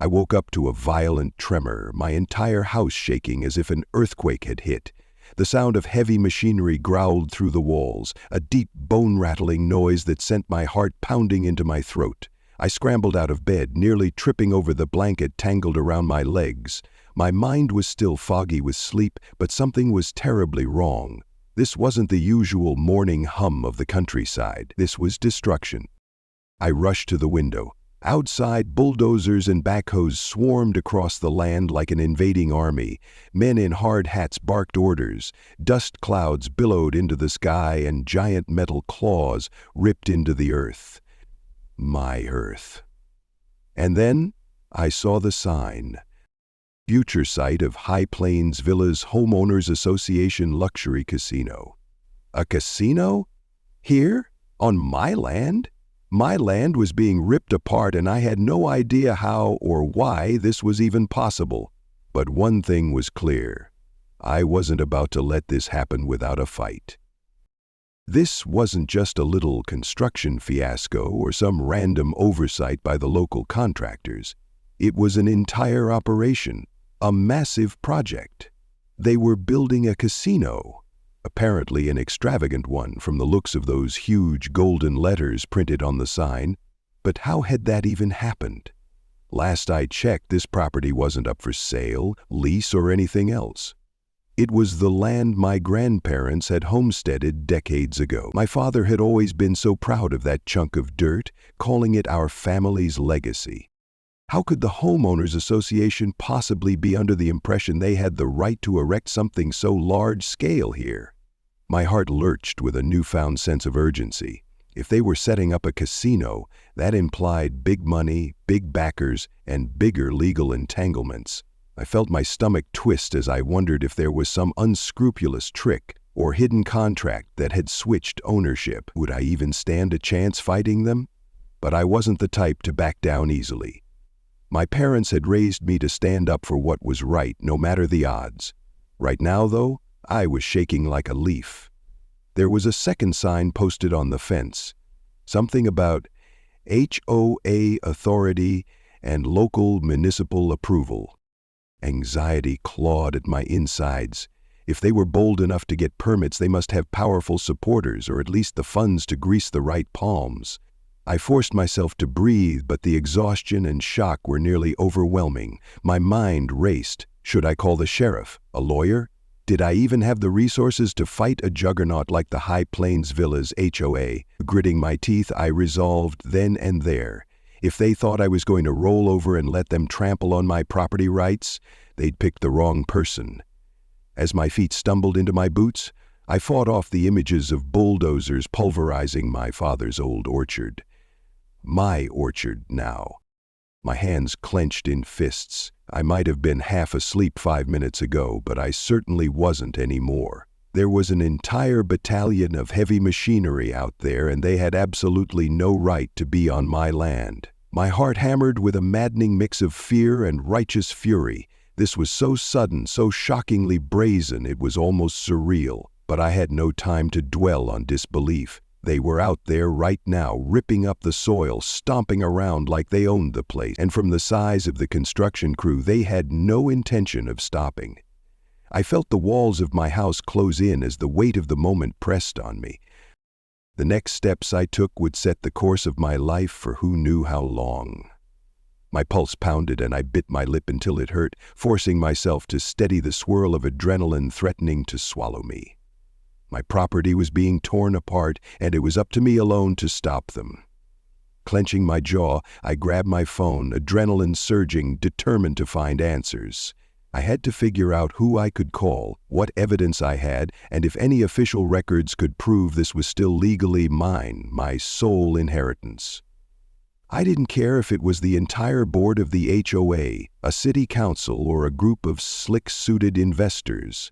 I woke up to a violent tremor, my entire house shaking as if an earthquake had hit. The sound of heavy machinery growled through the walls, a deep, bone-rattling noise that sent my heart pounding into my throat. I scrambled out of bed, nearly tripping over the blanket tangled around my legs. My mind was still foggy with sleep, but something was terribly wrong. This wasn't the usual morning hum of the countryside. This was destruction. I rushed to the window. Outside, bulldozers and backhoes swarmed across the land like an invading army. Men in hard hats barked orders. Dust clouds billowed into the sky, and giant metal claws ripped into the earth. My earth. And then I saw the sign. Future site of High Plains Villas Homeowners Association Luxury Casino. A casino? Here? On my land? My land was being ripped apart, and I had no idea how or why this was even possible. But one thing was clear. I wasn't about to let this happen without a fight. This wasn't just a little construction fiasco or some random oversight by the local contractors. It was an entire operation, a massive project. They were building a casino. Apparently an extravagant one from the looks of those huge golden letters printed on the sign. But how had that even happened? Last I checked, this property wasn't up for sale, lease, or anything else. It was the land my grandparents had homesteaded decades ago. My father had always been so proud of that chunk of dirt, calling it our family's legacy. How could the Homeowners Association possibly be under the impression they had the right to erect something so large-scale here? My heart lurched with a newfound sense of urgency. If they were setting up a casino, that implied big money, big backers, and bigger legal entanglements. I felt my stomach twist as I wondered if there was some unscrupulous trick or hidden contract that had switched ownership. Would I even stand a chance fighting them? But I wasn't the type to back down easily. My parents had raised me to stand up for what was right, no matter the odds. Right now, though, I was shaking like a leaf. There was a second sign posted on the fence. Something about HOA authority and local municipal approval. Anxiety clawed at my insides. If they were bold enough to get permits, they must have powerful supporters, or at least the funds to grease the right palms. I forced myself to breathe, but the exhaustion and shock were nearly overwhelming. My mind raced. Should I call the sheriff? A lawyer? Did I even have the resources to fight a juggernaut like the High Plains Villas HOA? Gritting my teeth, I resolved then and there. If they thought I was going to roll over and let them trample on my property rights, they'd picked the wrong person. As my feet stumbled into my boots, I fought off the images of bulldozers pulverizing my father's old orchard. My orchard now. My hands clenched in fists. I might have been half asleep 5 minutes ago, but I certainly wasn't anymore. There was an entire battalion of heavy machinery out there, and they had absolutely no right to be on my land. My heart hammered with a maddening mix of fear and righteous fury. This was so sudden, so shockingly brazen, it was almost surreal. But I had no time to dwell on disbelief. They were out there right now, ripping up the soil, stomping around like they owned the place, and from the size of the construction crew, they had no intention of stopping. I felt the walls of my house close in as the weight of the moment pressed on me. The next steps I took would set the course of my life for who knew how long. My pulse pounded and I bit my lip until it hurt, forcing myself to steady the swirl of adrenaline threatening to swallow me. My property was being torn apart, and it was up to me alone to stop them. Clenching my jaw, I grabbed my phone, adrenaline surging, determined to find answers. I had to figure out who I could call, what evidence I had, and if any official records could prove this was still legally mine, my sole inheritance. I didn't care if it was the entire board of the HOA, a city council, or a group of slick-suited investors.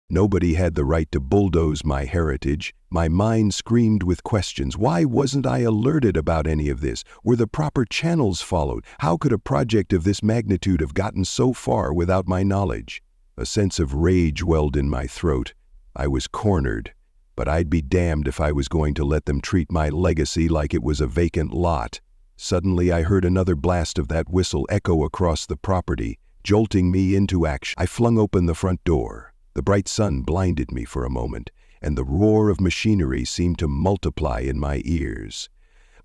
Nobody had the right to bulldoze my heritage. My mind screamed with questions. Why wasn't I alerted about any of this? Were the proper channels followed? How could a project of this magnitude have gotten so far without my knowledge? A sense of rage welled in my throat. I was cornered, but I'd be damned if I was going to let them treat my legacy like it was a vacant lot. Suddenly I heard another blast of that whistle echo across the property, jolting me into action. I flung open the front door. The bright sun blinded me for a moment, and the roar of machinery seemed to multiply in my ears.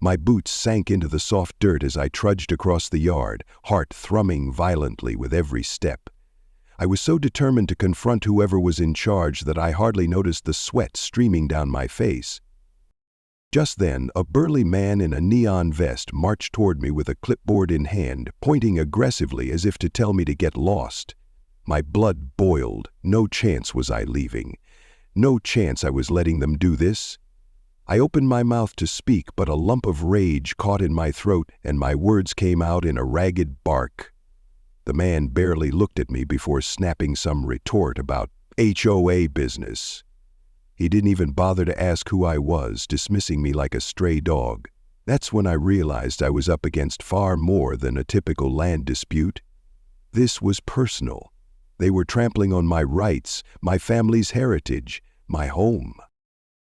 My boots sank into the soft dirt as I trudged across the yard, heart thrumming violently with every step. I was so determined to confront whoever was in charge that I hardly noticed the sweat streaming down my face. Just then, a burly man in a neon vest marched toward me with a clipboard in hand, pointing aggressively as if to tell me to get lost. My blood boiled. No chance was I leaving. No chance I was letting them do this. I opened my mouth to speak, but a lump of rage caught in my throat and my words came out in a ragged bark. The man barely looked at me before snapping some retort about HOA business. He didn't even bother to ask who I was, dismissing me like a stray dog. That's when I realized I was up against far more than a typical land dispute. This was personal. They were trampling on my rights, my family's heritage, my home.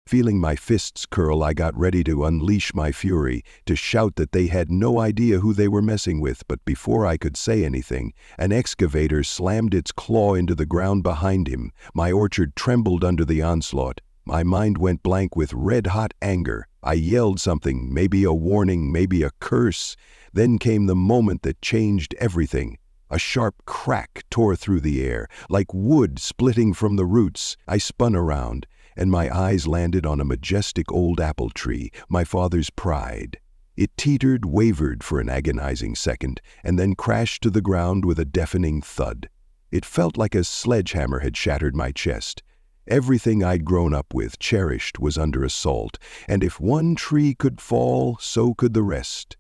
Feeling my fists curl, I got ready to unleash my fury, to shout that they had no idea who they were messing with, but before I could say anything, an excavator slammed its claw into the ground behind him. My orchard trembled under the onslaught. My mind went blank with red-hot anger. I yelled something, maybe a warning, maybe a curse. Then came the moment that changed everything. A sharp crack tore through the air, like wood splitting from the roots. I spun around, and my eyes landed on a majestic old apple tree, my father's pride. It teetered, wavered for an agonizing second, and then crashed to the ground with a deafening thud. It felt like a sledgehammer had shattered my chest. Everything I'd grown up with, cherished, was under assault, and if one tree could fall, so could the rest.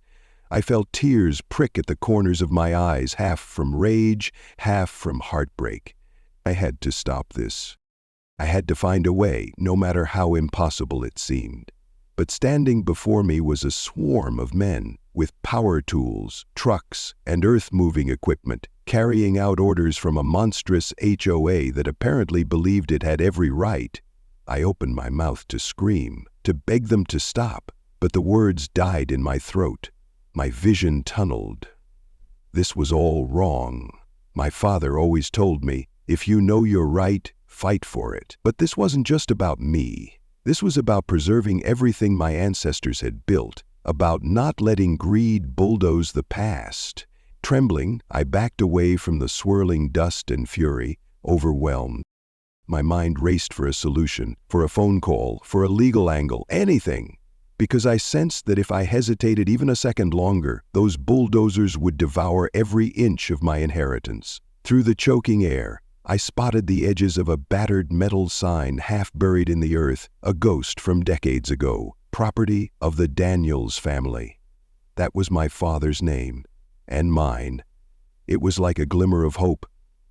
I felt tears prick at the corners of my eyes, half from rage, half from heartbreak. I had to stop this. I had to find a way, no matter how impossible it seemed. But standing before me was a swarm of men, with power tools, trucks, and earth-moving equipment, carrying out orders from a monstrous HOA that apparently believed it had every right. I opened my mouth to scream, to beg them to stop, but the words died in my throat. My vision tunneled. This was all wrong. My father always told me, if you know you're right, fight for it. But this wasn't just about me. This was about preserving everything my ancestors had built, about not letting greed bulldoze the past. Trembling, I backed away from the swirling dust and fury, overwhelmed. My mind raced for a solution, for a phone call, for a legal angle, anything. Because I sensed that if I hesitated even a second longer, those bulldozers would devour every inch of my inheritance. Through the choking air, I spotted the edges of a battered metal sign half buried in the earth, a ghost from decades ago, property of the Daniels family. That was my father's name, and mine. It was like a glimmer of hope.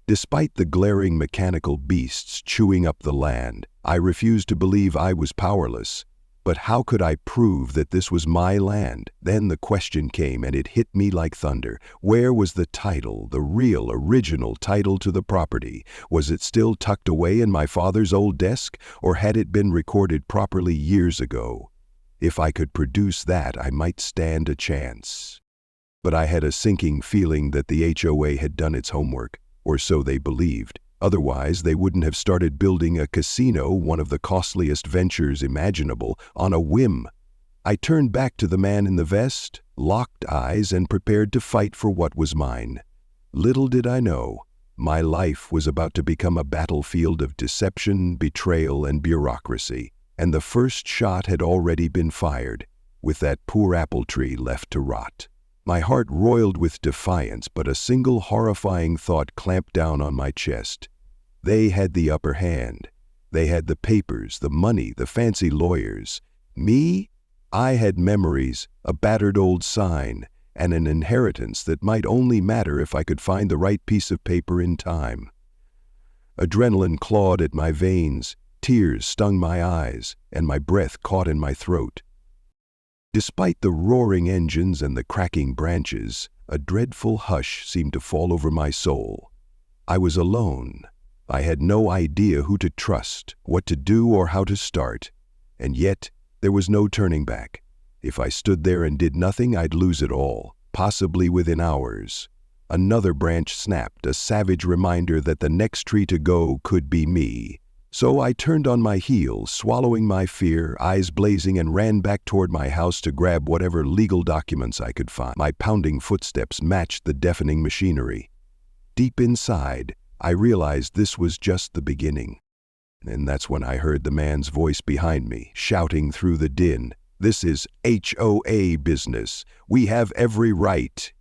Despite the glaring mechanical beasts chewing up the land, I refused to believe I was powerless. But how could I prove that this was my land? Then the question came, and it hit me like thunder. Where was the title, the real, original title to the property? Was it still tucked away in my father's old desk, or had it been recorded properly years ago? If I could produce that, I might stand a chance. But I had a sinking feeling that the HOA had done its homework, or so they believed. Otherwise, they wouldn't have started building a casino, one of the costliest ventures imaginable, on a whim. I turned back to the man in the vest, locked eyes, and prepared to fight for what was mine. Little did I know, my life was about to become a battlefield of deception, betrayal, and bureaucracy, and the first shot had already been fired, with that poor apple tree left to rot. My heart roiled with defiance, but a single horrifying thought clamped down on my chest. They had the upper hand. They had the papers, the money, the fancy lawyers. Me? I had memories, a battered old sign, and an inheritance that might only matter if I could find the right piece of paper in time. Adrenaline clawed at my veins, tears stung my eyes, and my breath caught in my throat. Despite the roaring engines and the cracking branches, a dreadful hush seemed to fall over my soul. I was alone. I had no idea who to trust, what to do, or how to start. And yet, there was no turning back. If I stood there and did nothing, I'd lose it all, possibly within hours. Another branch snapped, a savage reminder that the next tree to go could be me. So I turned on my heel, swallowing my fear, eyes blazing, and ran back toward my house to grab whatever legal documents I could find. My pounding footsteps matched the deafening machinery. Deep inside, I realized this was just the beginning. And that's when I heard the man's voice behind me, shouting through the din, "This is HOA business. We have every right."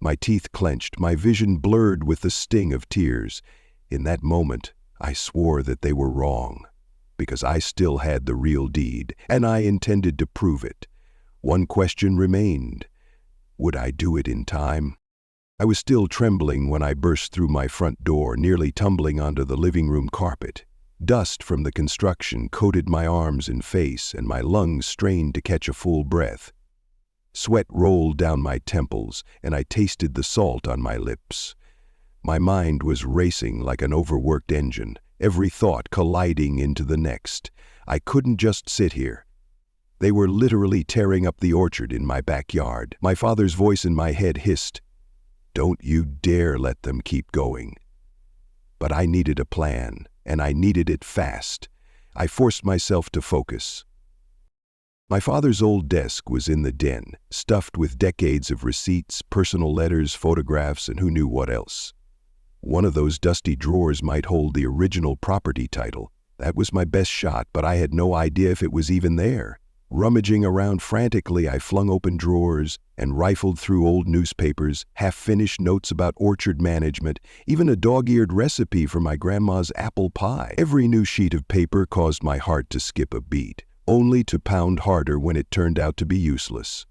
My teeth clenched, my vision blurred with the sting of tears. In that moment, I swore that they were wrong, because I still had the real deed, and I intended to prove it. One question remained. Would I do it in time? I was still trembling when I burst through my front door, nearly tumbling onto the living room carpet. Dust from the construction coated my arms and face, and my lungs strained to catch a full breath. Sweat rolled down my temples, and I tasted the salt on my lips. My mind was racing like an overworked engine, every thought colliding into the next. I couldn't just sit here. They were literally tearing up the orchard in my backyard. My father's voice in my head hissed, "Don't you dare let them keep going." But I needed a plan, and I needed it fast. I forced myself to focus. My father's old desk was in the den, stuffed with decades of receipts, personal letters, photographs, and who knew what else. One of those dusty drawers might hold the original property title. That was my best shot, but I had no idea if it was even there. Rummaging around frantically, I flung open drawers and rifled through old newspapers, half-finished notes about orchard management, even a dog-eared recipe for my grandma's apple pie. Every new sheet of paper caused my heart to skip a beat, only to pound harder when it turned out to be useless.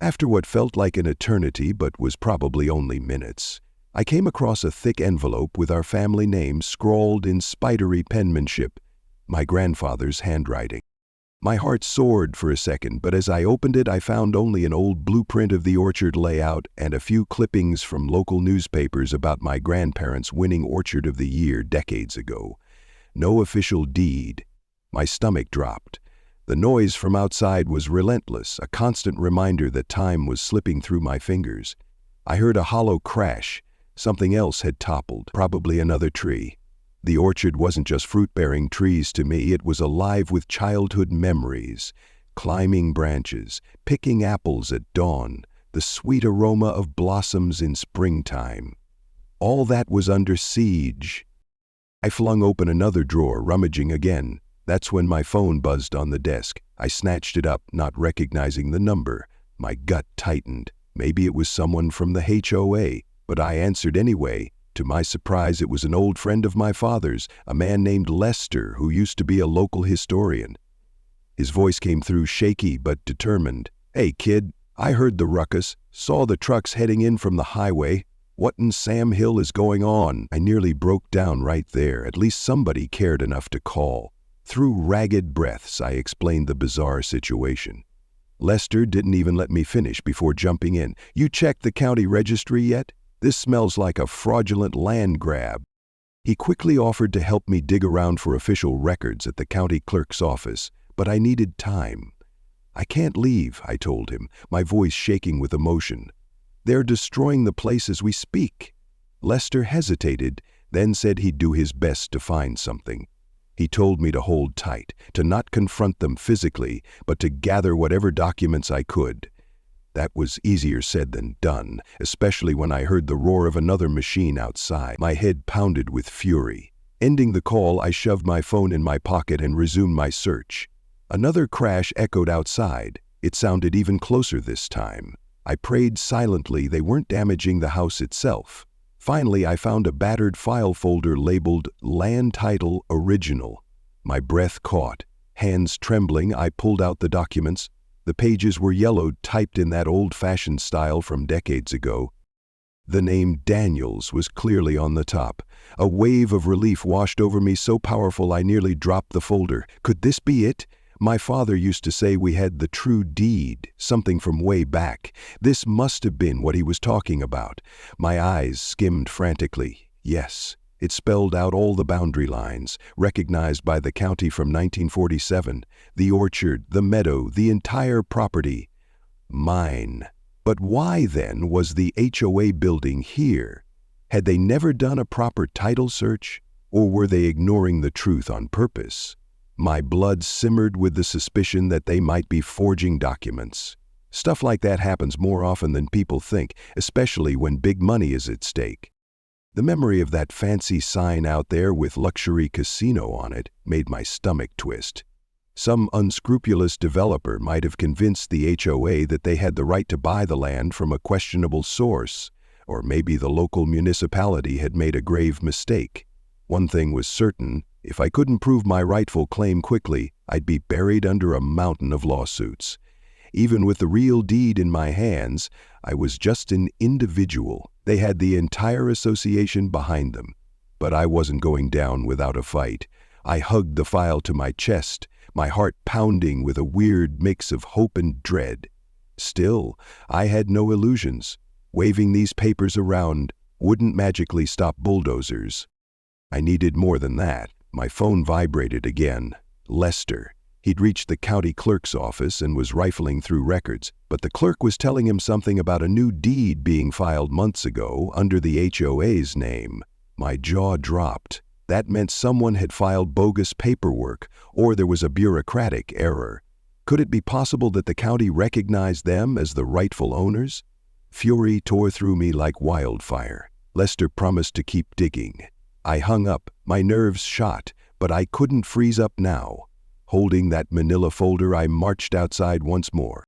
After what felt like an eternity but was probably only minutes, I came across a thick envelope with our family name scrawled in spidery penmanship, my grandfather's handwriting. My heart soared for a second, but as I opened it, I found only an old blueprint of the orchard layout and a few clippings from local newspapers about my grandparents winning Orchard of the Year decades ago. No official deed. My stomach dropped. The noise from outside was relentless, a constant reminder that time was slipping through my fingers. I heard a hollow crash. Something else had toppled, probably another tree. The orchard wasn't just fruit-bearing trees to me, it was alive with childhood memories. Climbing branches, picking apples at dawn, the sweet aroma of blossoms in springtime. All that was under siege. I flung open another drawer, rummaging again. That's when my phone buzzed on the desk. I snatched it up, not recognizing the number. My gut tightened. Maybe it was someone from the HOA. But I answered anyway. To my surprise, it was an old friend of my father's, a man named Lester, who used to be a local historian. His voice came through shaky but determined. "Hey, kid, I heard the ruckus, saw the trucks heading in from the highway. What in Sam Hill is going on?" I nearly broke down right there. At least somebody cared enough to call. Through ragged breaths, I explained the bizarre situation. Lester didn't even let me finish before jumping in. "You checked the county registry yet? This smells like a fraudulent land grab." He quickly offered to help me dig around for official records at the county clerk's office, but I needed time. "I can't leave," I told him, my voice shaking with emotion. "They're destroying the place as we speak." Lester hesitated, then said he'd do his best to find something. He told me to hold tight, to not confront them physically, but to gather whatever documents I could. That was easier said than done, especially when I heard the roar of another machine outside. My head pounded with fury. Ending the call, I shoved my phone in my pocket and resumed my search. Another crash echoed outside. It sounded even closer this time. I prayed silently they weren't damaging the house itself. Finally, I found a battered file folder labeled Land Title Original. My breath caught. Hands trembling, I pulled out the documents. The pages were yellowed, typed in that old-fashioned style from decades ago. The name Daniels was clearly on the top. A wave of relief washed over me, so powerful I nearly dropped the folder. Could this be it? My father used to say we had the true deed, something from way back. This must have been what he was talking about. My eyes skimmed frantically. Yes, It spelled out all the boundary lines, recognized by the county from 1947, the orchard, the meadow, the entire property. Mine. But why, then, was the HOA building here? Had they never done a proper title search, or were they ignoring the truth on purpose? My blood simmered with the suspicion that they might be forging documents. Stuff like that happens more often than people think, especially when big money is at stake. The memory of that fancy sign out there with luxury casino on it made my stomach twist. Some unscrupulous developer might have convinced the HOA that they had the right to buy the land from a questionable source, or maybe the local municipality had made a grave mistake. One thing was certain, if I couldn't prove my rightful claim quickly, I'd be buried under a mountain of lawsuits. Even with the real deed in my hands, I was just an individual. They had the entire association behind them. But I wasn't going down without a fight. I hugged the file to my chest, my heart pounding with a weird mix of hope and dread. Still, I had no illusions. Waving these papers around wouldn't magically stop bulldozers. I needed more than that. My phone vibrated again. Lester. He'd reached the county clerk's office and was rifling through records, but the clerk was telling him something about a new deed being filed months ago under the HOA's name. My jaw dropped. That meant someone had filed bogus paperwork, or there was a bureaucratic error. Could it be possible that the county recognized them as the rightful owners? Fury tore through me like wildfire. Lester promised to keep digging. I hung up, my nerves shot, but I couldn't freeze up now. Holding that manila folder, I marched outside once more.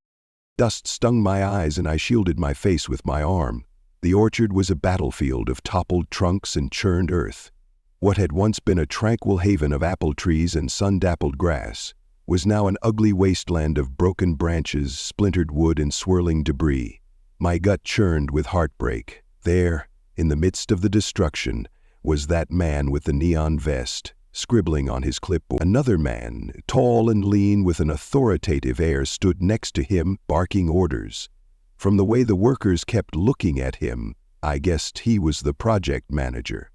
Dust stung my eyes and I shielded my face with my arm. The orchard was a battlefield of toppled trunks and churned earth. What had once been a tranquil haven of apple trees and sun-dappled grass was now an ugly wasteland of broken branches, splintered wood, and swirling debris. My gut churned with heartbreak. There, in the midst of the destruction, was that man with the neon vest, scribbling on his clipboard. Another man, tall and lean with an authoritative air, stood next to him, barking orders. From the way the workers kept looking at him, I guessed he was the project manager.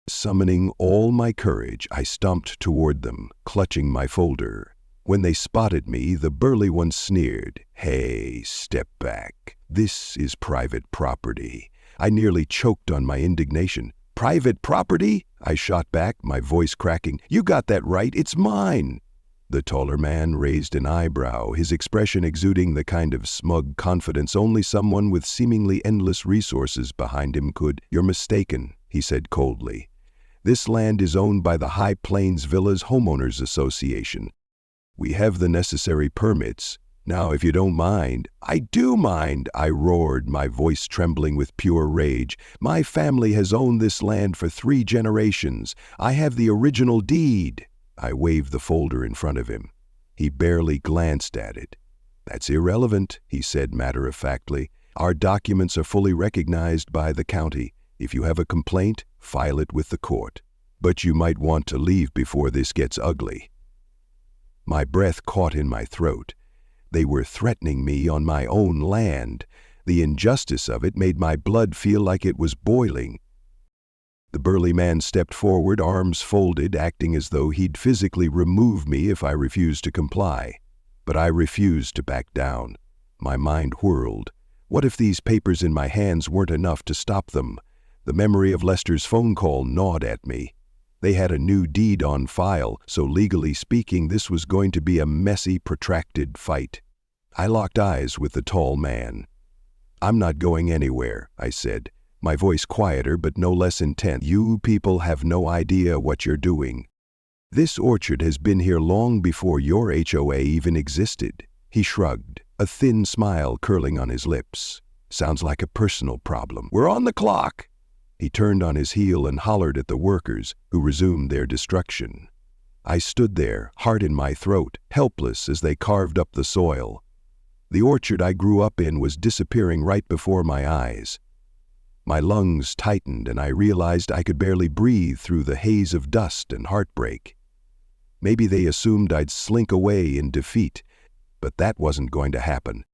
Summoning all my courage, I stomped toward them, clutching my folder. When they spotted me, the burly one sneered. "Hey, step back. This is private property." I nearly choked on my indignation. "Private property?" I shot back, my voice cracking. "You got that right, it's mine." The taller man raised an eyebrow, his expression exuding the kind of smug confidence only someone with seemingly endless resources behind him could. "You're mistaken," he said coldly. "This land is owned by the High Plains Villas Homeowners Association. We have the necessary permits. Now, if you don't mind—" "I do mind," I roared, my voice trembling with pure rage. "My family has owned this land for 3 generations. I have the original deed." I waved the folder in front of him. He barely glanced at it. "That's irrelevant," he said matter-of-factly. "Our documents are fully recognized by the county. If you have a complaint, file it with the court. But you might want to leave before this gets ugly." My breath caught in my throat. They were threatening me on my own land. The injustice of it made my blood feel like it was boiling. The burly man stepped forward, arms folded, acting as though he'd physically remove me if I refused to comply. But I refused to back down. My mind whirled. What if these papers in my hands weren't enough to stop them? The memory of Lester's phone call gnawed at me. They had a new deed on file, so legally speaking, this was going to be a messy, protracted fight. I locked eyes with the tall man. "I'm not going anywhere," I said, my voice quieter but no less intent. "You people have no idea what you're doing. This orchard has been here long before your HOA even existed." He shrugged, a thin smile curling on his lips. "Sounds like a personal problem. We're on the clock." He turned on his heel and hollered at the workers, who resumed their destruction. I stood there, heart in my throat, helpless as they carved up the soil. The orchard I grew up in was disappearing right before my eyes. My lungs tightened and I realized I could barely breathe through the haze of dust and heartbreak. Maybe they assumed I'd slink away in defeat, but that wasn't going to happen.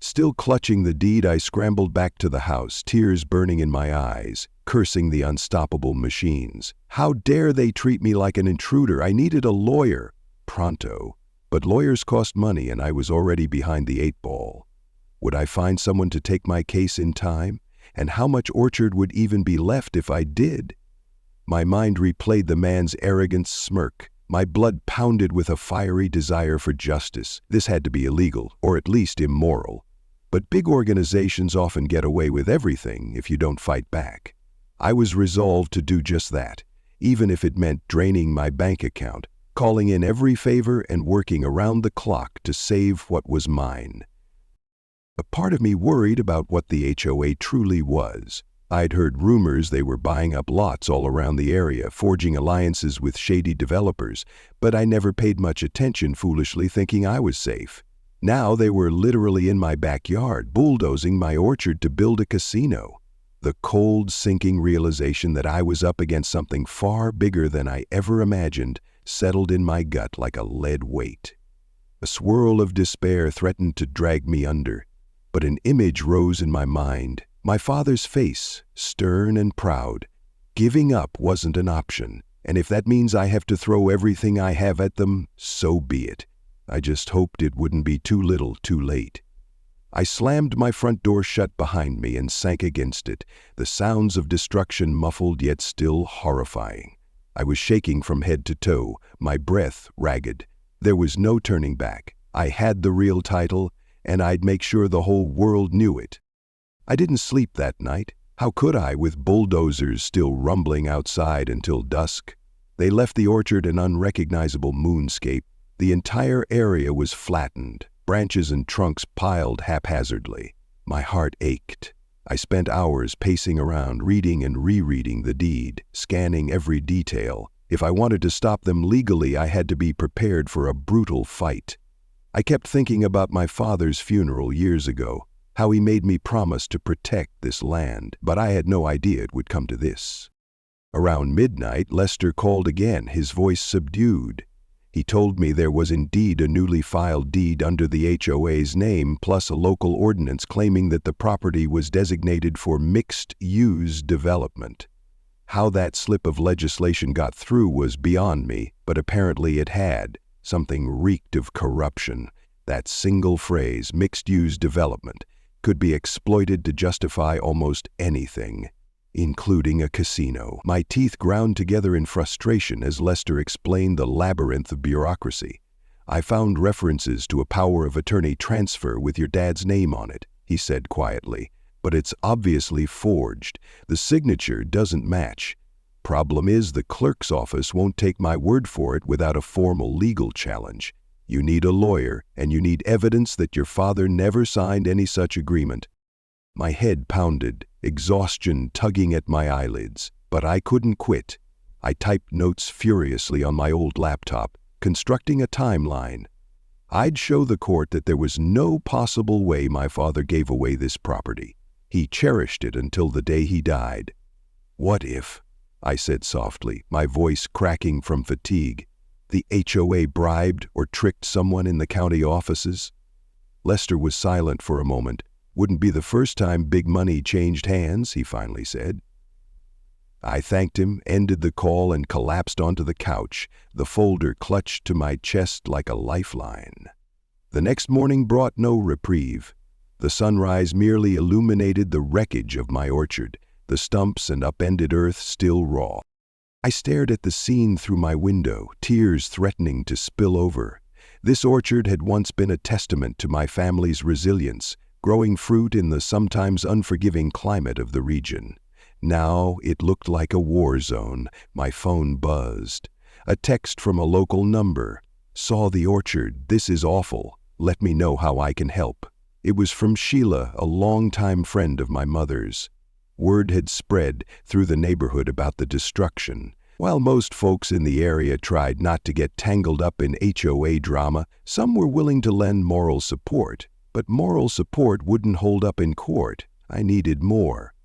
Still clutching the deed, I scrambled back to the house, tears burning in my eyes, cursing the unstoppable machines. How dare they treat me like an intruder? I needed a lawyer. Pronto. But lawyers cost money, and I was already behind the 8 ball. Would I find someone to take my case in time? And how much orchard would even be left if I did? My mind replayed the man's arrogant smirk. My blood pounded with a fiery desire for justice. This had to be illegal, or at least immoral. But big organizations often get away with everything if you don't fight back. I was resolved to do just that, even if it meant draining my bank account, calling in every favor and working around the clock to save what was mine. A part of me worried about what the HOA truly was. I'd heard rumors they were buying up lots all around the area, forging alliances with shady developers, but I never paid much attention, foolishly thinking I was safe. Now they were literally in my backyard, bulldozing my orchard to build a casino. The cold, sinking realization that I was up against something far bigger than I ever imagined settled in my gut like a lead weight. A swirl of despair threatened to drag me under, but an image rose in my mind. My father's face, stern and proud. Giving up wasn't an option, and if that means I have to throw everything I have at them, so be it. I just hoped it wouldn't be too little, too late. I slammed my front door shut behind me and sank against it, the sounds of destruction muffled yet still horrifying. I was shaking from head to toe, my breath ragged. There was no turning back. I had the real title, and I'd make sure the whole world knew it. I didn't sleep that night. How could I, with bulldozers still rumbling outside until dusk? They left the orchard an unrecognizable moonscape. The entire area was flattened, branches and trunks piled haphazardly. My heart ached. I spent hours pacing around, reading and rereading the deed, scanning every detail. If I wanted to stop them legally, I had to be prepared for a brutal fight. I kept thinking about my father's funeral years ago, how he made me promise to protect this land, but I had no idea it would come to this. Around midnight, Lester called again, his voice subdued. He told me there was indeed a newly filed deed under the HOA's name, plus a local ordinance claiming that the property was designated for mixed-use development. How that slip of legislation got through was beyond me, but apparently it had. Something reeked of corruption. That single phrase, mixed-use development, could be exploited to justify almost anything, including a casino. My teeth ground together in frustration as Lester explained the labyrinth of bureaucracy. I found references to a power of attorney transfer with your dad's name on it, he said quietly, but it's obviously forged. The signature doesn't match. Problem is, the clerk's office won't take my word for it without a formal legal challenge. You need a lawyer, and you need evidence that your father never signed any such agreement. My head pounded, exhaustion tugging at my eyelids, but I couldn't quit. I typed notes furiously on my old laptop, constructing a timeline. I'd show the court that there was no possible way my father gave away this property. He cherished it until the day he died. What if, I said softly, my voice cracking from fatigue, the HOA bribed or tricked someone in the county offices? Lester was silent for a moment. Wouldn't be the first time big money changed hands, he finally said. I thanked him, ended the call, and collapsed onto the couch, the folder clutched to my chest like a lifeline. The next morning brought no reprieve. The sunrise merely illuminated the wreckage of my orchard, the stumps and upended earth still raw. I stared at the scene through my window, tears threatening to spill over. This orchard had once been a testament to my family's resilience, growing fruit in the sometimes unforgiving climate of the region. Now it looked like a war zone. My phone buzzed. A text from a local number. Saw the orchard. This is awful. Let me know how I can help. It was from Sheila, a longtime friend of my mother's. Word had spread through the neighborhood about the destruction. While most folks in the area tried not to get tangled up in HOA drama, some were willing to lend moral support. But moral support wouldn't hold up in court. I needed more.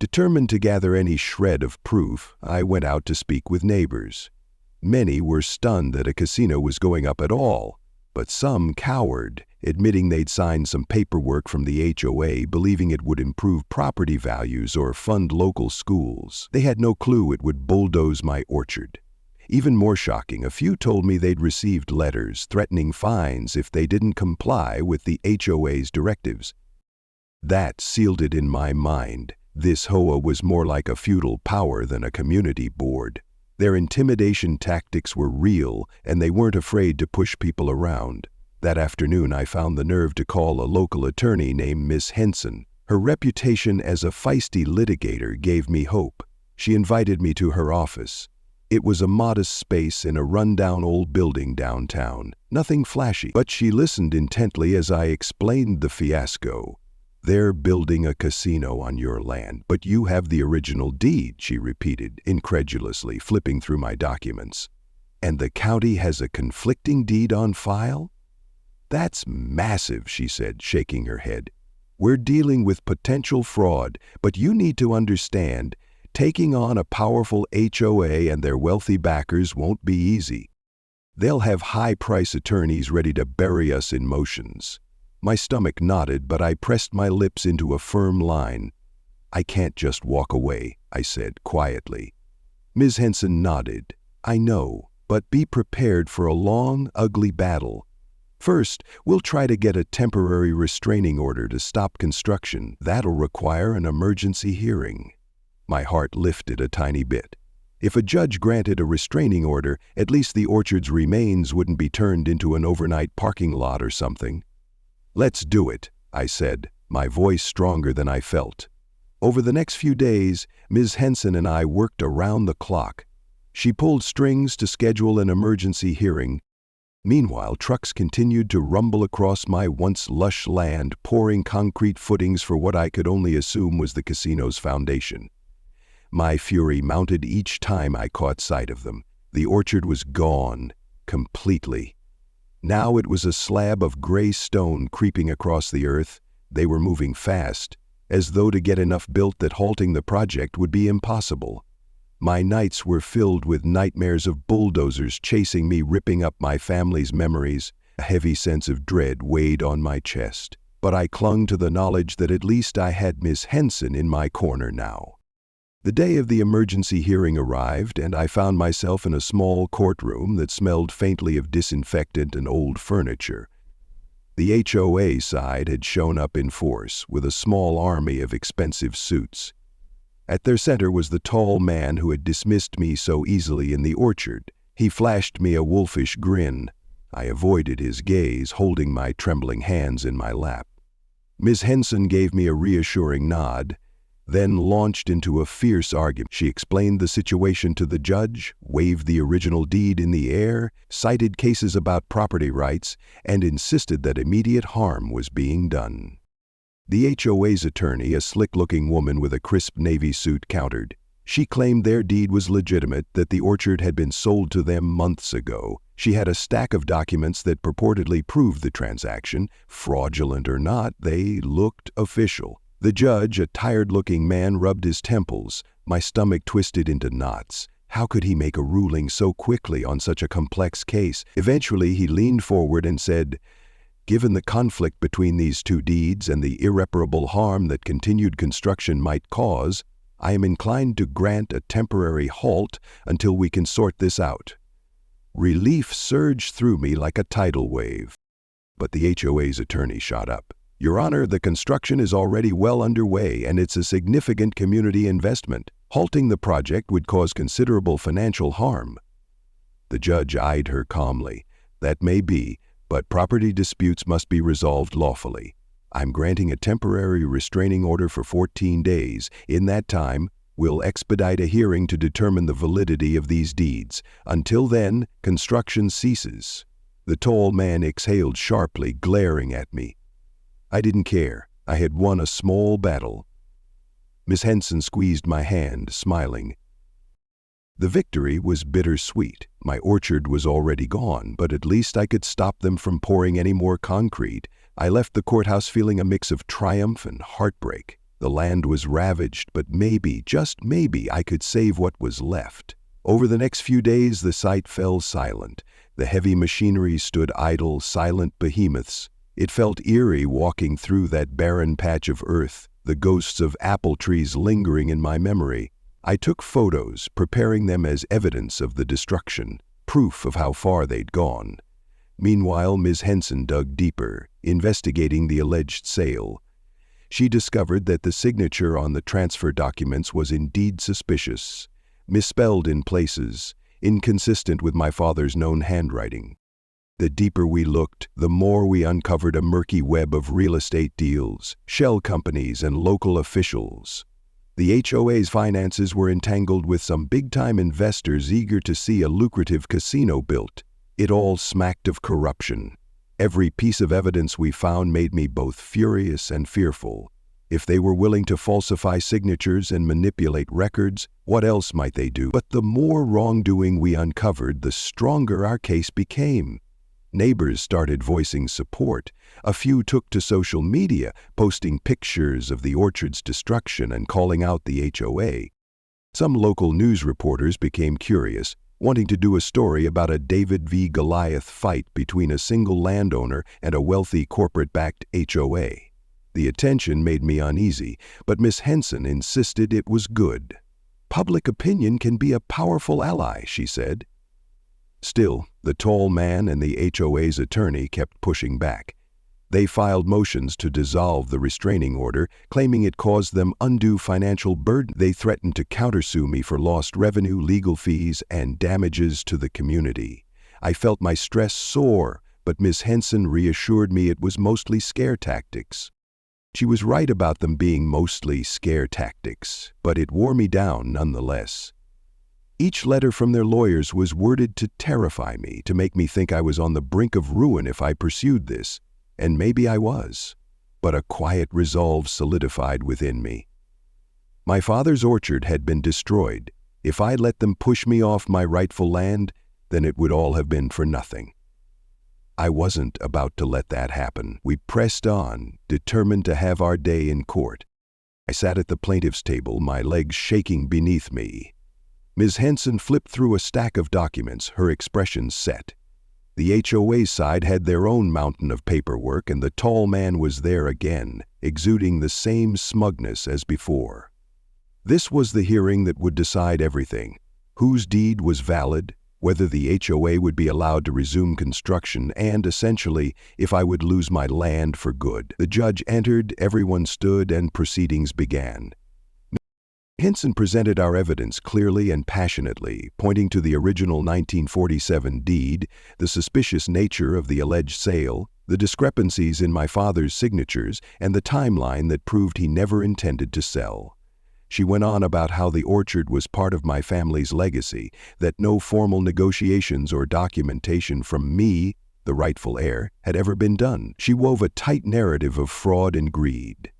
Determined to gather any shred of proof, I went out to speak with neighbors. Many were stunned that a casino was going up at all. But some cowered, admitting they'd signed some paperwork from the HOA believing it would improve property values or fund local schools. They had no clue it would bulldoze my orchard. Even more shocking, a few told me they'd received letters threatening fines if they didn't comply with the HOA's directives. That sealed it in my mind. This HOA was more like a feudal power than a community board. Their intimidation tactics were real, and they weren't afraid to push people around. That afternoon, I found the nerve to call a local attorney named Miss Henson. Her reputation as a feisty litigator gave me hope. She invited me to her office. It was a modest space in a rundown old building downtown. Nothing flashy, but she listened intently as I explained the fiasco. "They're building a casino on your land, but you have the original deed," she repeated, incredulously, flipping through my documents. "And the county has a conflicting deed on file?" "That's massive," she said, shaking her head. "We're dealing with potential fraud, but you need to understand, taking on a powerful HOA and their wealthy backers won't be easy. They'll have high-price attorneys ready to bury us in motions." My stomach knotted, but I pressed my lips into a firm line. "I can't just walk away," I said quietly. Ms. Henson nodded. "I know, but be prepared for a long, ugly battle. First, we'll try to get a temporary restraining order to stop construction. That'll require an emergency hearing." My heart lifted a tiny bit. If a judge granted a restraining order, at least the orchard's remains wouldn't be turned into an overnight parking lot or something. "Let's do it," I said, my voice stronger than I felt. Over the next few days, Ms. Henson and I worked around the clock. She pulled strings to schedule an emergency hearing. Meanwhile, trucks continued to rumble across my once lush land, pouring concrete footings for what I could only assume was the casino's foundation. My fury mounted each time I caught sight of them. The orchard was gone, completely. Now it was a slab of gray stone creeping across the earth. They were moving fast, as though to get enough built that halting the project would be impossible. My nights were filled with nightmares of bulldozers chasing me, ripping up my family's memories. A heavy sense of dread weighed on my chest, but I clung to the knowledge that at least I had Miss Henson in my corner now. The day of the emergency hearing arrived, and I found myself in a small courtroom that smelled faintly of disinfectant and old furniture. The HOA side had shown up in force, with a small army of expensive suits. At their center was the tall man who had dismissed me so easily in the orchard. He flashed me a wolfish grin. I avoided his gaze, holding my trembling hands in my lap. Ms. Henson gave me a reassuring nod, then launched into a fierce argument. She explained the situation to the judge, waved the original deed in the air, cited cases about property rights, and insisted that immediate harm was being done. The HOA's attorney, a slick-looking woman with a crisp navy suit, countered. She claimed their deed was legitimate, that the orchard had been sold to them months ago. She had a stack of documents that purportedly proved the transaction. Fraudulent or not, they looked official. The judge, a tired-looking man, rubbed his temples. My stomach twisted into knots. How could he make a ruling so quickly on such a complex case? Eventually, he leaned forward and said, "Given the conflict between these two deeds and the irreparable harm that continued construction might cause, I am inclined to grant a temporary halt until we can sort this out." Relief surged through me like a tidal wave. But the HOA's attorney shot up. "Your Honor, the construction is already well underway, and it's a significant community investment. Halting the project would cause considerable financial harm." The judge eyed her calmly. "That may be, but property disputes must be resolved lawfully. I'm granting a temporary restraining order for 14 days. In that time, we'll expedite a hearing to determine the validity of these deeds. Until then, construction ceases." The tall man exhaled sharply, glaring at me. I didn't care. I had won a small battle. Miss Henson squeezed my hand, smiling. The victory was bittersweet. My orchard was already gone, but at least I could stop them from pouring any more concrete. I left the courthouse feeling a mix of triumph and heartbreak. The land was ravaged, but maybe, just maybe, I could save what was left. Over the next few days, the site fell silent. The heavy machinery stood idle, silent behemoths. It felt eerie walking through that barren patch of earth, the ghosts of apple trees lingering in my memory. I took photos, preparing them as evidence of the destruction, proof of how far they'd gone. Meanwhile, Ms. Henson dug deeper, investigating the alleged sale. She discovered that the signature on the transfer documents was indeed suspicious, misspelled in places, inconsistent with my father's known handwriting. The deeper we looked, the more we uncovered a murky web of real estate deals, shell companies, and local officials. The HOA's finances were entangled with some big-time investors eager to see a lucrative casino built. It all smacked of corruption. Every piece of evidence we found made me both furious and fearful. If they were willing to falsify signatures and manipulate records, what else might they do? But the more wrongdoing we uncovered, the stronger our case became. Neighbors started voicing support. A few took to social media, posting pictures of the orchard's destruction and calling out the HOA. Some local news reporters became curious, wanting to do a story about a David v. Goliath fight between a single landowner and a wealthy corporate-backed HOA. The attention made me uneasy, but Miss Henson insisted it was good. "Public opinion can be a powerful ally," she said. Still, the tall man and the HOA's attorney kept pushing back. They filed motions to dissolve the restraining order, claiming it caused them undue financial burden. They threatened to countersue me for lost revenue, legal fees, and damages to the community. I felt my stress soar, but Miss Henson reassured me it was mostly scare tactics. She was right about them being mostly scare tactics, but it wore me down nonetheless. Each letter from their lawyers was worded to terrify me, to make me think I was on the brink of ruin if I pursued this, and maybe I was. But a quiet resolve solidified within me. My father's orchard had been destroyed. If I let them push me off my rightful land, then it would all have been for nothing. I wasn't about to let that happen. We pressed on, determined to have our day in court. I sat at the plaintiff's table, my legs shaking beneath me. Ms. Henson flipped through a stack of documents, her expression set. The HOA's side had their own mountain of paperwork, and the tall man was there again, exuding the same smugness as before. This was the hearing that would decide everything: whose deed was valid, whether the HOA would be allowed to resume construction, and, essentially, if I would lose my land for good. The judge entered, everyone stood, and proceedings began. Henson presented our evidence clearly and passionately, pointing to the original 1947 deed, the suspicious nature of the alleged sale, the discrepancies in my father's signatures, and the timeline that proved he never intended to sell. She went on about how the orchard was part of my family's legacy, that no formal negotiations or documentation from me, the rightful heir, had ever been done. She wove a tight narrative of fraud and greed.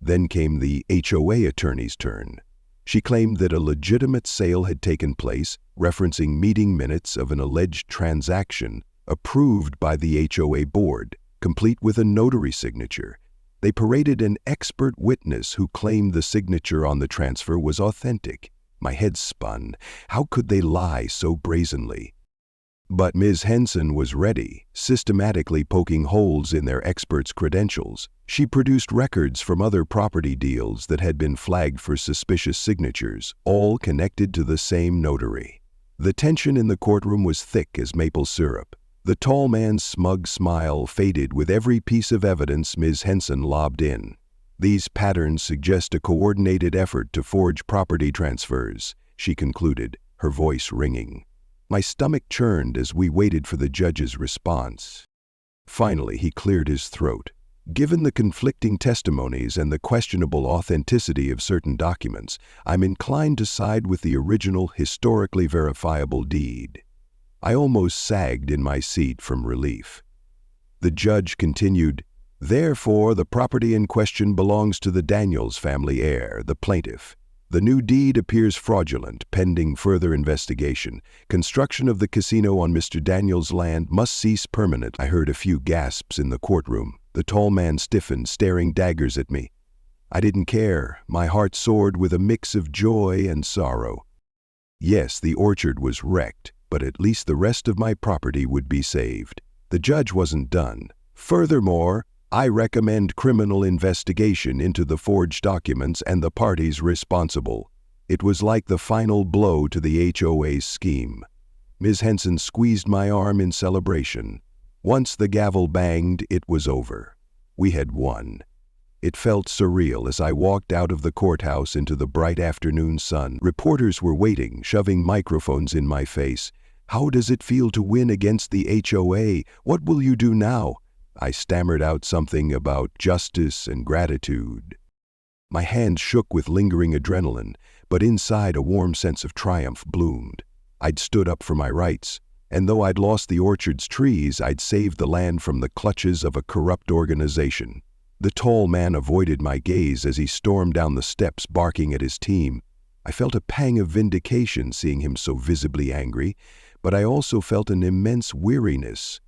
Then came the HOA attorney's turn. She claimed that a legitimate sale had taken place, referencing meeting minutes of an alleged transaction approved by the HOA board, complete with a notary signature. They paraded an expert witness who claimed the signature on the transfer was authentic. My head spun. How could they lie so brazenly? But Ms. Henson was ready, systematically poking holes in their experts' credentials. She produced records from other property deals that had been flagged for suspicious signatures, all connected to the same notary. The tension in the courtroom was thick as maple syrup. The tall man's smug smile faded with every piece of evidence Ms. Henson lobbed in. "These patterns suggest a coordinated effort to forge property transfers," she concluded, her voice ringing. My stomach churned as we waited for the judge's response. Finally, he cleared his throat. "Given the conflicting testimonies and the questionable authenticity of certain documents, I'm inclined to side with the original historically verifiable deed." I almost sagged in my seat from relief. The judge continued, "Therefore, the property in question belongs to the Daniels family heir, the plaintiff. The new deed appears fraudulent, pending further investigation. Construction of the casino on Mr. Daniels' land must cease permanently." I heard a few gasps in the courtroom. The tall man stiffened, staring daggers at me. I didn't care. My heart soared with a mix of joy and sorrow. Yes, the orchard was wrecked, but at least the rest of my property would be saved. The judge wasn't done. Furthermore, I recommend criminal investigation into the forged documents and the parties responsible. It was like the final blow to the HOA's scheme. Ms. Henson squeezed my arm in celebration. Once the gavel banged, it was over. We had won. It felt surreal as I walked out of the courthouse into the bright afternoon sun. Reporters were waiting, shoving microphones in my face. "How does it feel to win against the HOA? What will you do now?" I stammered out something about justice and gratitude. My hands shook with lingering adrenaline, but inside a warm sense of triumph bloomed. I'd stood up for my rights, and though I'd lost the orchard's trees, I'd saved the land from the clutches of a corrupt organization. The tall man avoided my gaze as he stormed down the steps, barking at his team. I felt a pang of vindication seeing him so visibly angry, but I also felt an immense weariness.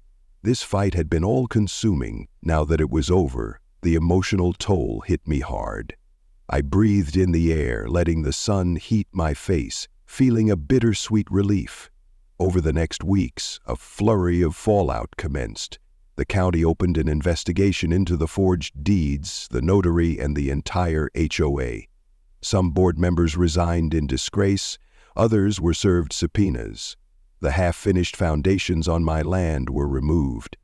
This fight had been all-consuming. Now that it was over, the emotional toll hit me hard. I breathed in the air, letting the sun heat my face, feeling a bittersweet relief. Over the next weeks, a flurry of fallout commenced. The county opened an investigation into the forged deeds, the notary, and the entire HOA. Some board members resigned in disgrace, others were served subpoenas. The half-finished foundations on my land were removed.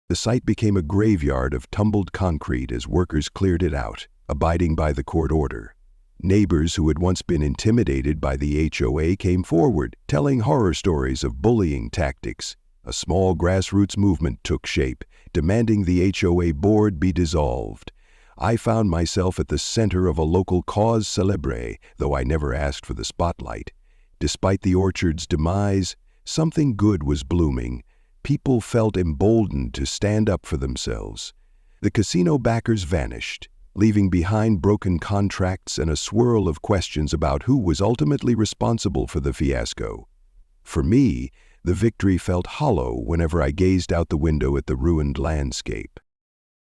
The site became a graveyard of tumbled concrete as workers cleared it out, abiding by the court order. Neighbors who had once been intimidated by the HOA came forward, telling horror stories of bullying tactics. A small grassroots movement took shape, demanding the HOA board be dissolved. I found myself at the center of a local cause célèbre, though I never asked for the spotlight. Despite the orchard's demise, something good was blooming. People felt emboldened to stand up for themselves. The casino backers vanished, leaving behind broken contracts and a swirl of questions about who was ultimately responsible for the fiasco. For me, the victory felt hollow whenever I gazed out the window at the ruined landscape.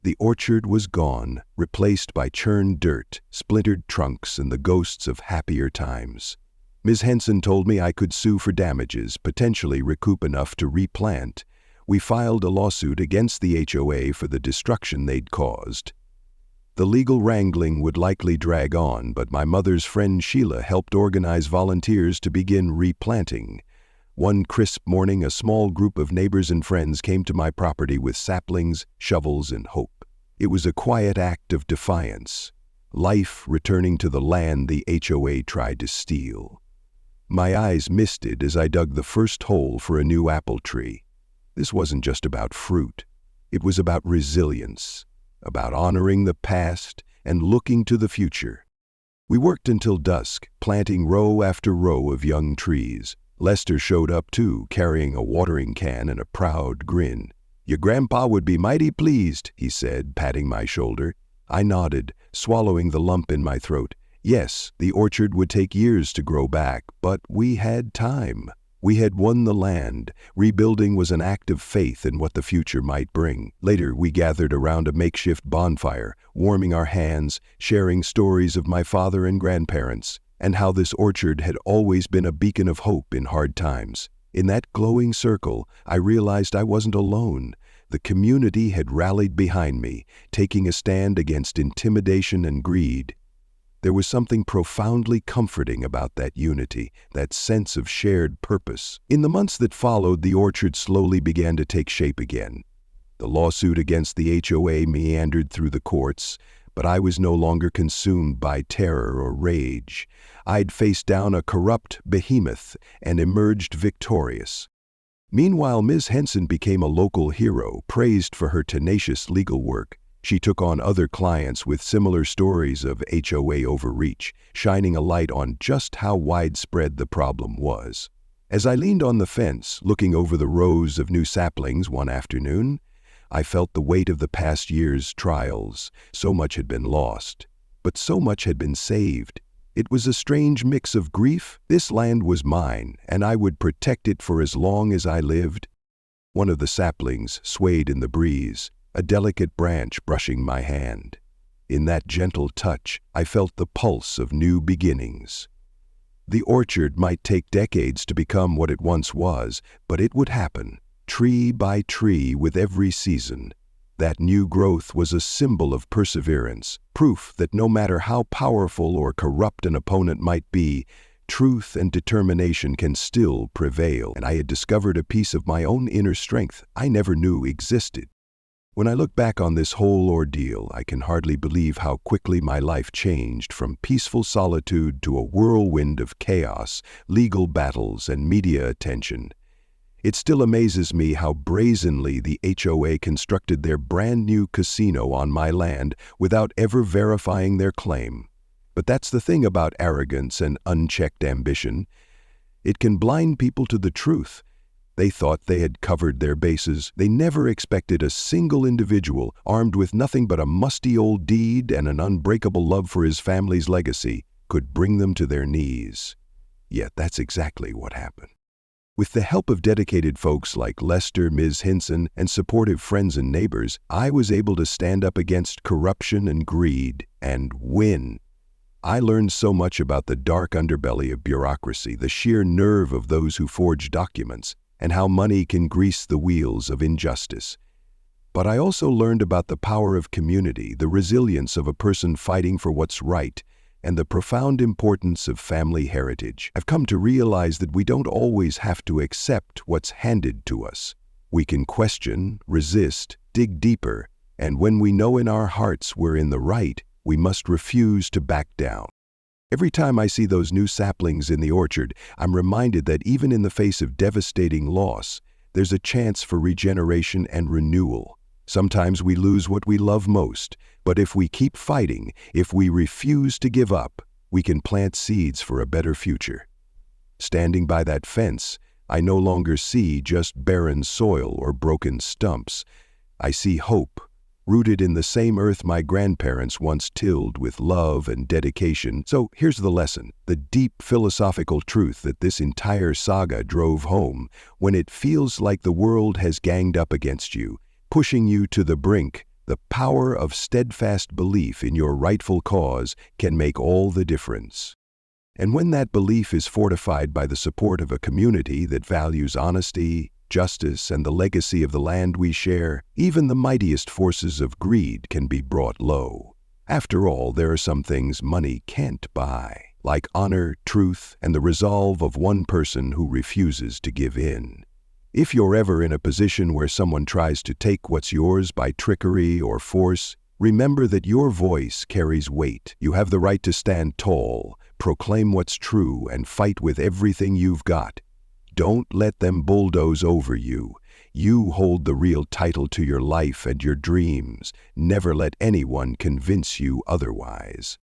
The orchard was gone, replaced by churned dirt, splintered trunks, and the ghosts of happier times. Ms. Henson told me I could sue for damages, potentially recoup enough to replant. We filed a lawsuit against the HOA for the destruction they'd caused. The legal wrangling would likely drag on, but my mother's friend Sheila helped organize volunteers to begin replanting. One crisp morning, a small group of neighbors and friends came to my property with saplings, shovels, and hope. It was a quiet act of defiance, life returning to the land the HOA tried to steal. My eyes misted as I dug the first hole for a new apple tree. This wasn't just about fruit. It was about resilience, about honoring the past and looking to the future. We worked until dusk, planting row after row of young trees. Lester showed up too, carrying a watering can and a proud grin. "Your grandpa would be mighty pleased," he said, patting my shoulder. I nodded, swallowing the lump in my throat. Yes, the orchard would take years to grow back, but we had time. We had won the land. Rebuilding was an act of faith in what the future might bring. Later, we gathered around a makeshift bonfire, warming our hands, sharing stories of my father and grandparents, and how this orchard had always been a beacon of hope in hard times. In that glowing circle, I realized I wasn't alone. The community had rallied behind me, taking a stand against intimidation and greed. There was something profoundly comforting about that unity, that sense of shared purpose. In the months that followed, the orchard slowly began to take shape again. The lawsuit against the HOA meandered through the courts, but I was no longer consumed by terror or rage. I'd faced down a corrupt behemoth and emerged victorious. Meanwhile, Ms. Henson became a local hero, praised for her tenacious legal work. She took on other clients with similar stories of HOA overreach, shining a light on just how widespread the problem was. As I leaned on the fence, looking over the rows of new saplings one afternoon, I felt the weight of the past year's trials. So much had been lost, but so much had been saved. It was a strange mix of grief. This land was mine, and I would protect it for as long as I lived. One of the saplings swayed in the breeze, a delicate branch brushing my hand. In that gentle touch, I felt the pulse of new beginnings. The orchard might take decades to become what it once was, but it would happen, tree by tree with every season. That new growth was a symbol of perseverance, proof that no matter how powerful or corrupt an opponent might be, truth and determination can still prevail. And I had discovered a piece of my own inner strength I never knew existed. When I look back on this whole ordeal, I can hardly believe how quickly my life changed from peaceful solitude to a whirlwind of chaos, legal battles, and media attention. It still amazes me how brazenly the HOA constructed their brand new casino on my land without ever verifying their claim. But that's the thing about arrogance and unchecked ambition. It can blind people to the truth. They thought they had covered their bases. They never expected a single individual, armed with nothing but a musty old deed and an unbreakable love for his family's legacy, could bring them to their knees. Yet that's exactly what happened. With the help of dedicated folks like Lester, Ms. Hinson, and supportive friends and neighbors, I was able to stand up against corruption and greed and win. I learned so much about the dark underbelly of bureaucracy, the sheer nerve of those who forge documents, and how money can grease the wheels of injustice. But I also learned about the power of community, the resilience of a person fighting for what's right, and the profound importance of family heritage. I've come to realize that we don't always have to accept what's handed to us. We can question, resist, dig deeper, and when we know in our hearts we're in the right, we must refuse to back down. Every time I see those new saplings in the orchard, I'm reminded that even in the face of devastating loss, there's a chance for regeneration and renewal. Sometimes we lose what we love most, but if we keep fighting, if we refuse to give up, we can plant seeds for a better future. Standing by that fence, I no longer see just barren soil or broken stumps. I see hope, rooted in the same earth my grandparents once tilled with love and dedication. So here's the lesson, the deep philosophical truth that this entire saga drove home. When it feels like the world has ganged up against you, pushing you to the brink, the power of steadfast belief in your rightful cause can make all the difference. And when that belief is fortified by the support of a community that values honesty, justice, and the legacy of the land we share, even the mightiest forces of greed can be brought low. After all, there are some things money can't buy, like honor, truth, and the resolve of one person who refuses to give in. If you're ever in a position where someone tries to take what's yours by trickery or force, remember that your voice carries weight. You have the right to stand tall, proclaim what's true, and fight with everything you've got. Don't let them bulldoze over you. You hold the real title to your life and your dreams. Never let anyone convince you otherwise.